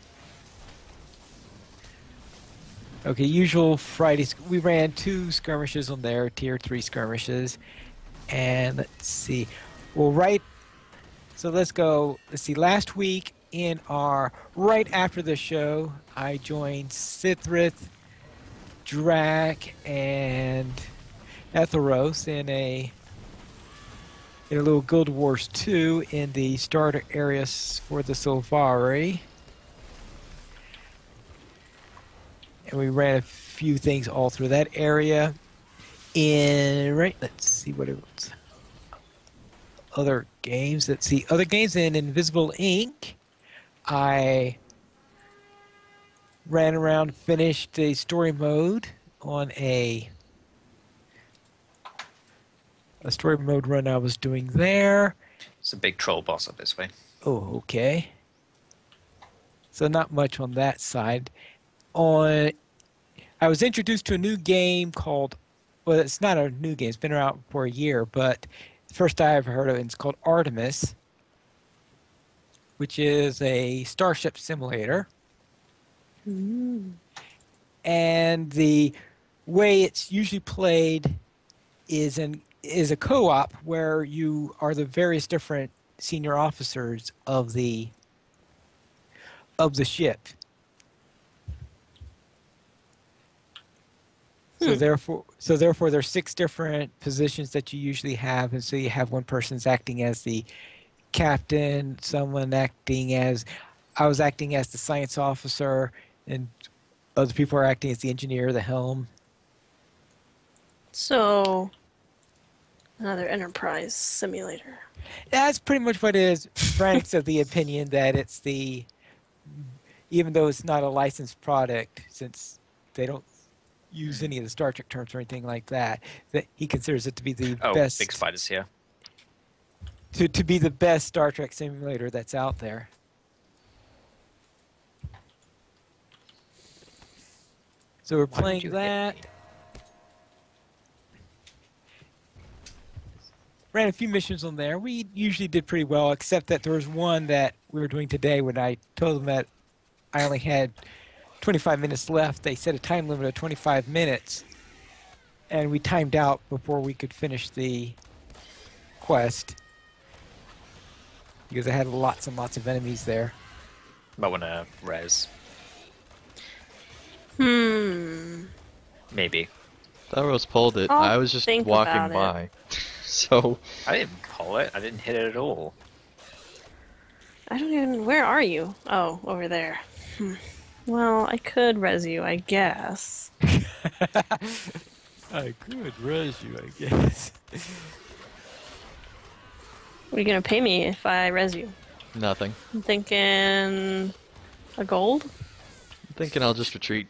Okay, usual Fridays. We ran 2 skirmishes on there, tier 3 skirmishes. And let's see. Well, so let's go. Let's see. Last week right after the show, I joined Sithrith, Drak, and Ethelros in a little Guild Wars 2 in the starter areas for the Sylvari. And we ran a few things all through that area. Let's see what else. Other games. Let's see. Other games in Invisible Ink. I ran around, finished a story mode on a story mode run I was doing there. It's a big troll boss up this way. Oh, okay. So not much on that side. I was introduced to a new game called, well, it's not a new game, it's been out for a year, but the first I ever heard of it, it's called Artemis, which is a starship simulator. And the way it's usually played is a co-op where you are the various different senior officers of the ship. So therefore, there's 6 different positions that you usually have, and so you have one person's acting as the captain, someone acting as, I was acting as the science officer, and other people are acting as the engineer, the helm. So, another enterprise simulator. That's pretty much what it is. Frank's of the opinion that it's even though it's not a licensed product, since they don't use any of the Star Trek terms or anything like that, that he considers it to be the best. Big spiders here. To be the best Star Trek simulator that's out there. So we're Why don't playing you hit that. me? ran a few missions on there. We usually did pretty well, except that there was one that we were doing today when I told them that I only had 25 minutes left. They set a time limit of 25 minutes, and we timed out before we could finish the quest because I had lots and lots of enemies there. Might want to res. Maybe. Tharos pulled it. I'll I was just think walking about it. by. So, I didn't pull it. I didn't hit it at all. I don't even. Where are you? Oh, over there. Well, I could res you, I guess. I could res you, I guess. What are you gonna pay me if I res you? nothing. I'm thinking a gold. I'm thinking I'll just retreat.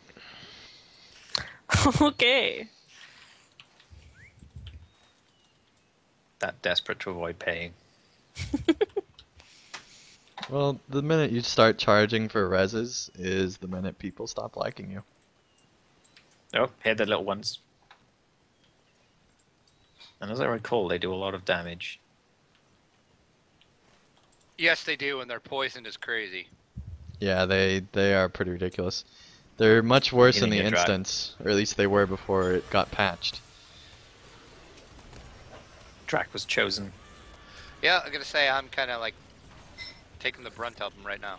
Okay. That desperate to avoid paying. Well, the minute you start charging for reses is the minute people stop liking you. Oh, here the little ones. And as I recall, they do a lot of damage. Yes, they do, and their poison is crazy. Yeah, they are pretty ridiculous. They're much worse in the Hitting a drag. instance, or at least they were before it got patched. Drac was chosen. Yeah, I'm gonna say I'm kind of like taking the brunt of them right now.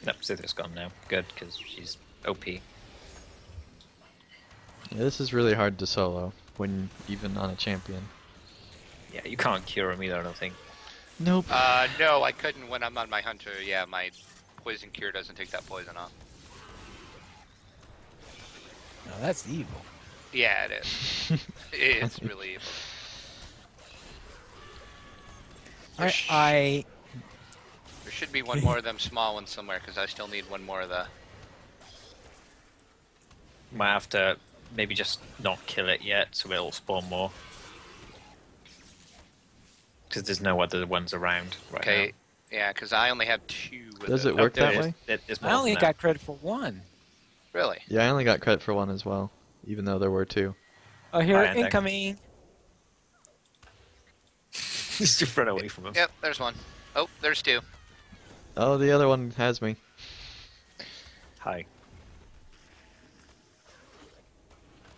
Nope, Zither's gone now. Good, because she's OP. Yeah, this is really hard to solo when even on a champion. Yeah, you can't cure him either, I don't think. Nope. No, I couldn't when I'm on my hunter. Yeah, my poison cure doesn't take that poison off. Now that's evil. Yeah, it is. It's really evil. I There should be one more of them small ones somewhere, because I still need one more of the... Might have to maybe just not kill it yet, so it'll spawn more. Because there's no other ones around right Okay, yeah, because I only have 2 of Does those. it work there that it is. way? There's more I only than got credit for one. Really? Yeah, I only got credit for one as well, even though there were 2. Oh, here, Alright, incoming. Just to run away from him. Yep, there's one. Oh, there's 2. Oh, the other one has me. Hi.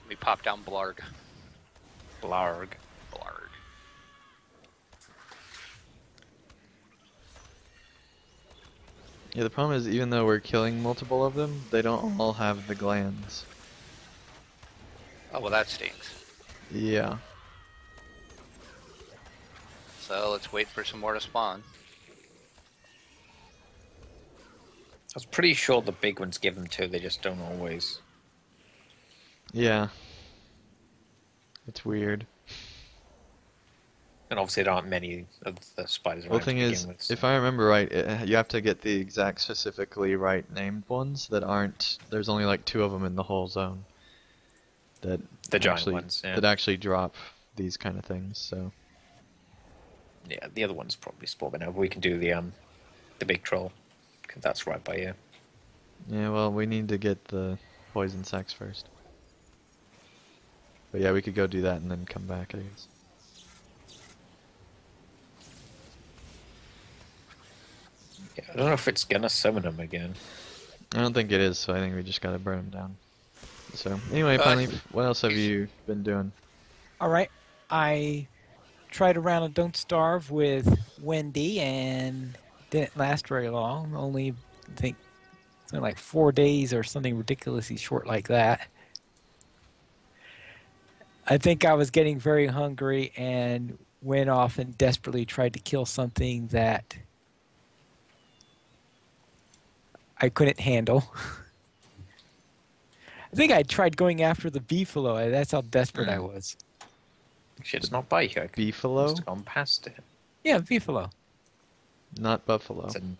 Let me pop down Blarg. Blarg. Blarg. Yeah, the problem is even though we're killing multiple of them, they don't all have the glands. Oh, well, that stinks. Yeah. So let's wait for some more to spawn. I was pretty sure the big ones give them too, they just don't always. Yeah. It's weird. And obviously there aren't many of the spiders around Well, the thing to begin is, with, so. if I remember right, you have to get the exact specifically right named ones that aren't. There's only like 2 of them in the whole zone. That The giant actually, ones, yeah. that actually drop these kind of things. So Yeah, the other one's probably spawn by now, but we can do the big troll. 'Cause that's right by you. yeah, well, we need to get the poison sacks first. But yeah, we could go do that and then come back, I guess. Yeah, I don't know if it's gonna summon them again. I don't think it is, so I think we just gotta burn them down. So anyway, Uh, finally, what else have you been doing? All right, I tried a round of Don't Starve with Wendy and didn't last very long. Only, I think, something like 4 days or something ridiculously short like that. I think I was getting very hungry and went off and desperately tried to kill something that I couldn't handle. I think I tried going after the beefalo. That's how desperate I was. Actually, it's not by here. I Beefalo, must have gone past it. Yeah, beefalo. not buffalo. It's an-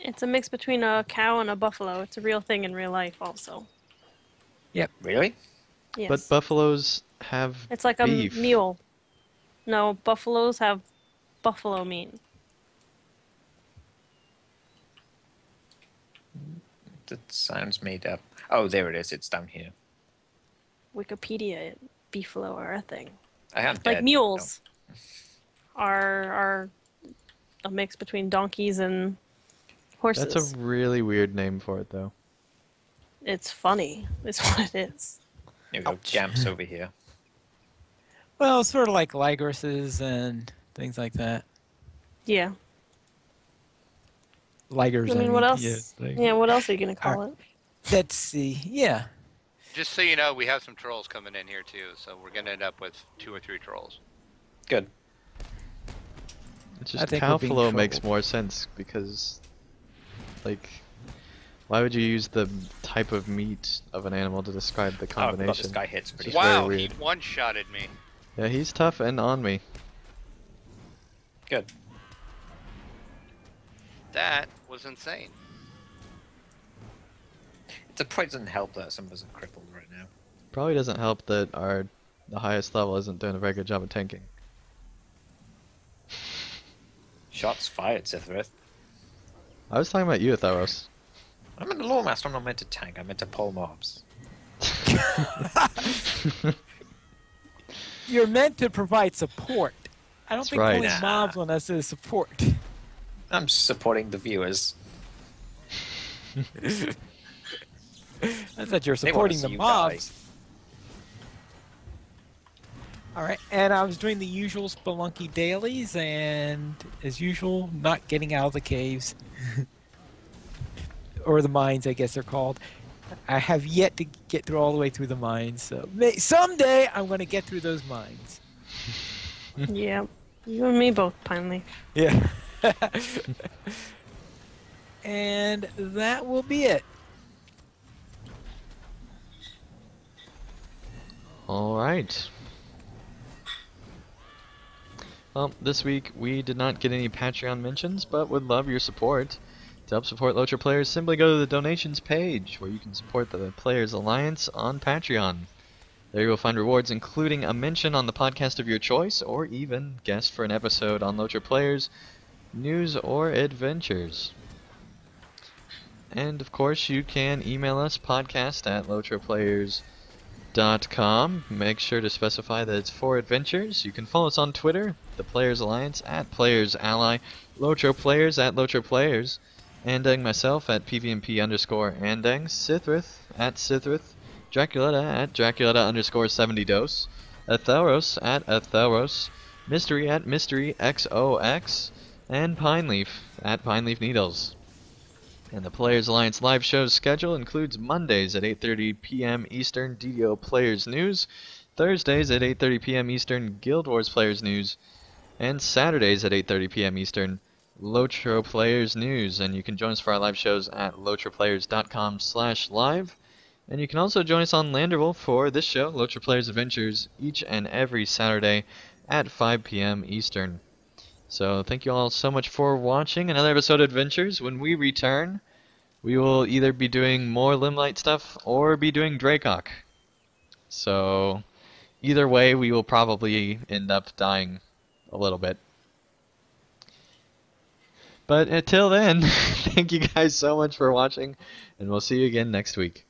It's a mix between a cow and a buffalo. It's a real thing in real life, also. Really? Yes. But buffaloes have it's like a beef. mule. No, buffaloes have buffalo meat. That sounds made up. Oh, there it is. It's down here. Wikipedia, beefalo are a thing. I am Like dead. mules are a mix between donkeys and horses. That's a really weird name for it, though. It's funny. It's what it is. Here we go. Ouch. Jamps over here. Well, it's sort of like ligresses and things like that. Yeah. Ligers. I mean, what else? Yeah, Yeah, what else are you gonna call Alright. it? Let's see. Yeah. Just so you know, we have some trolls coming in here too, so we're gonna end up with 2 or 3 trolls. Good. It's I just think we're being Calfalo makes trolled. more sense because, like, why would you use the type of meat of an animal to describe the Oh, I forgot combination? this guy hits pretty It's hard. very Wow, he weird. one-shotted me. Yeah, he's tough and on me. Good. That was insane. It probably doesn't help that some of us are crippled right now. Probably doesn't help that the highest level isn't doing a very good job of tanking. Shots fired, Sithwith. I was talking about you, Tharos. I'm in the Lore Master, I'm not meant to tank, I'm meant to pull mobs. You're meant to provide support. I don't That's think right. pulling Nah. mobs on us is support. I'm supporting the viewers. I thought you were They wanna supporting see the you mobs. Alright, and I was doing the usual Spelunky dailies, and as usual, not getting out of the caves. Or the mines, I guess they're called. I have yet to get through all the way through the mines, so someday I'm going to get through those mines. Yeah. You and me both, Pineleaf. Yeah. And that will be it. Alright. Well, this week we did not get any Patreon mentions, but would love your support. To help support LOTRO players, simply go to the donations page, where you can support the Players Alliance on Patreon. There you will find rewards including a mention on the podcast of your choice, or even guest for an episode on LOTRO players, news, or adventures. And of course, you can email us podcast@lotroplayers.com. Make sure to specify that it's for adventures. You can follow us on Twitter, the Players Alliance @PlayersAlly, LOTRO Players @LOTROPlayers, Andeng myself @PVMP_Andeng, Sithwith @Sithwith, Draculetta @Draculetta_70dose, Athelros @Athelros, Mystery @MysteryXOX, and Pineleaf @Pineleaf Needles. And the Players Alliance live show schedule includes Mondays at 8:30 p.m. Eastern DDO Players News, Thursdays at 8:30 p.m. Eastern Guild Wars Players News, and Saturdays at 8:30 p.m. Eastern LOTRO Players News. And you can join us for our live shows at lotroplayers.com/live. And you can also join us on Landerville for this show, LOTRO Players Adventures, each and every Saturday at 5 p.m. Eastern. So thank you all so much for watching another episode of Adventures. When we return, we will either be doing more Limelight stuff or be doing Dracok. So either way, we will probably end up dying a little bit. But until then, thank you guys so much for watching, and we'll see you again next week.